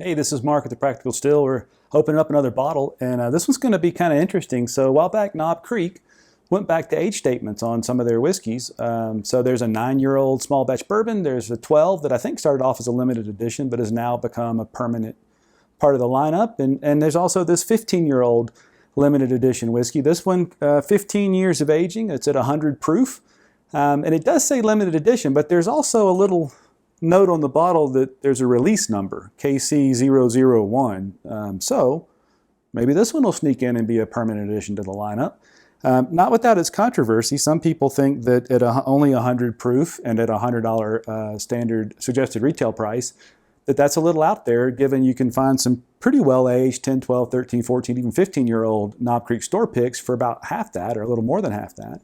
Hey, this is Mark at the Practical Still. We're opening up another bottle, and this one's going to be kind of interesting. So a while back, Knob Creek went back to age statements on some of their whiskeys. So there's a 9-year-old small batch bourbon. There's a 12 that I think started off as a limited edition, but has now become a permanent part of the lineup. And there's also this 15-year-old limited edition whiskey. This one, 15 years of aging. It's at 100 proof. And it does say limited edition, but there's also a little note on the bottle that there's a release number, KC001. So maybe this one will sneak in and be a permanent addition to the lineup. Not without its controversy. Some people think that at only 100 proof and at a $100 standard suggested retail price, that's a little out there, given you can find some pretty well-aged 10, 12, 13, 14, even 15-year-old Knob Creek store picks for about half that, or a little more than half that.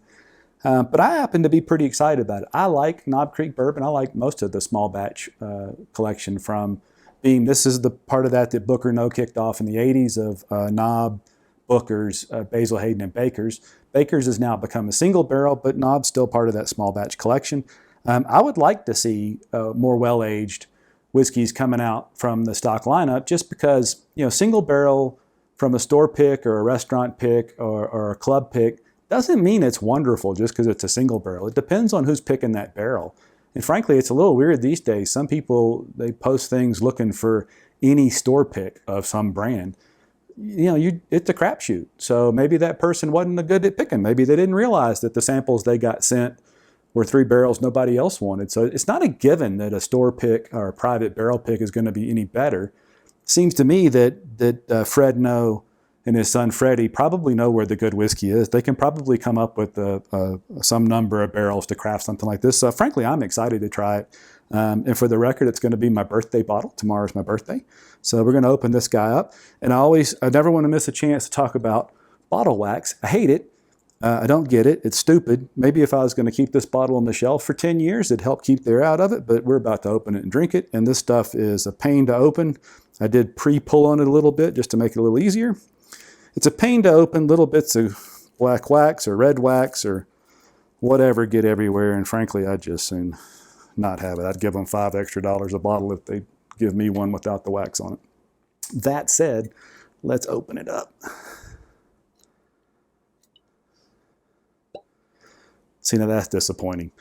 But I happen to be pretty excited about it. I like Knob Creek bourbon. I like most of the small batch collection from being, this is the part of that Booker Noe kicked off in the 80s of Knob, Booker's, Basil Hayden, and Baker's. Baker's has now become a single barrel, but Knob's still part of that small batch collection. I would like to see more well-aged whiskeys coming out from the stock lineup, just because, single barrel from a store pick or a restaurant pick or a club pick doesn't mean it's wonderful just because it's a single barrel. It depends on who's picking that barrel. And frankly, it's a little weird these days. Some people, they post things looking for any store pick of some brand. It's a crapshoot. So maybe that person wasn't good at picking. Maybe they didn't realize that the samples they got sent were 3 barrels nobody else wanted. So it's not a given that a store pick or a private barrel pick is going to be any better. It seems to me that Fred Noe and his son Freddie probably know where the good whiskey is. They can probably come up with some number of barrels to craft something like this. So frankly, I'm excited to try it. And for the record, it's going to be my birthday bottle. Tomorrow's my birthday. So we're going to open this guy up. And I never want to miss a chance to talk about bottle wax. I hate it. I don't get it. It's stupid. Maybe if I was going to keep this bottle on the shelf for 10 years, it'd help keep the air out of it. But we're about to open it and drink it. And this stuff is a pain to open. I did pre-pull on it a little bit just to make it a little easier. It's a pain to open. Little bits of black wax or red wax or whatever get everywhere. And frankly, I'd just soon not have it. I'd give them $5 extra a bottle if they give me one without the wax on it. That said, let's open it up. See, now that's disappointing.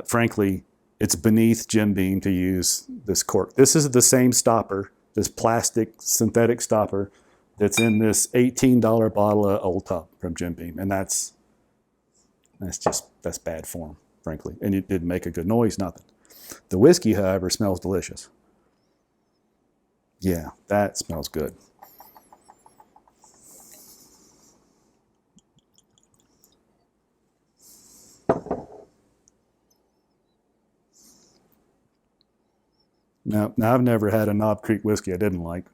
Frankly, it's beneath Jim Beam to use this cork. This is the same stopper, this plastic synthetic stopper that's in this $18 bottle of Old Tub from Jim Beam. And that's bad form, frankly. And it didn't make a good noise, nothing. The whiskey, however, smells delicious. Yeah, that smells good. Now I've never had a Knob Creek whiskey I didn't like.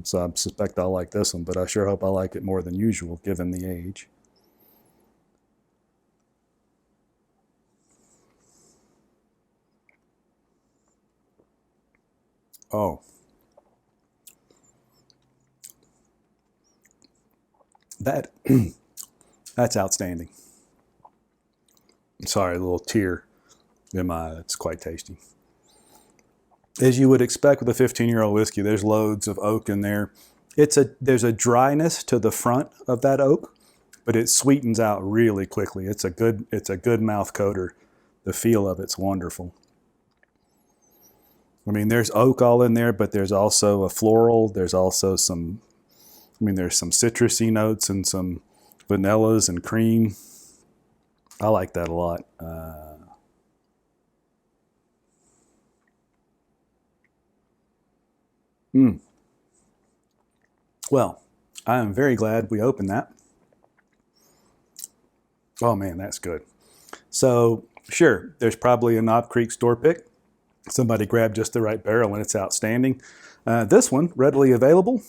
So I suspect I'll like this one, but I sure hope I like it more than usual, given the age. Oh. That's outstanding. Sorry, a little tear in my eye. It's quite tasty. As you would expect with a 15-year-old whiskey, there's loads of oak in there. There's a dryness to the front of that oak, but it sweetens out really quickly. It's a good mouth coater. The feel of it's wonderful. I mean, there's oak all in there, but there's also a floral. There's also there's some citrusy notes and some vanillas and cream. I like that a lot. Well, I am very glad we opened that. Oh man, that's good. So sure, there's probably a Knob Creek store pick. Somebody grabbed just the right barrel and it's outstanding. This one, readily available.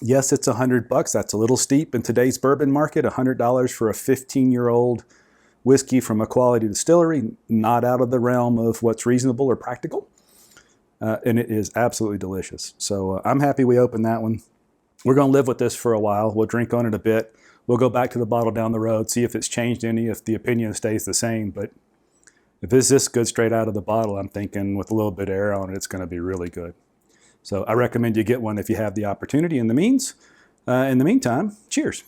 Yes, it's $100. That's a little steep in today's bourbon market. $100 for a 15-year-old whiskey from a quality distillery, not out of the realm of what's reasonable or practical. And it is absolutely delicious. So I'm happy we opened that one. We're going to live with this for a while. We'll drink on it a bit. We'll go back to the bottle down the road, see if it's changed any, if the opinion stays the same. But if it's this good straight out of the bottle, I'm thinking with a little bit of air on it, it's going to be really good. So I recommend you get one if you have the opportunity and the means. In the meantime, cheers.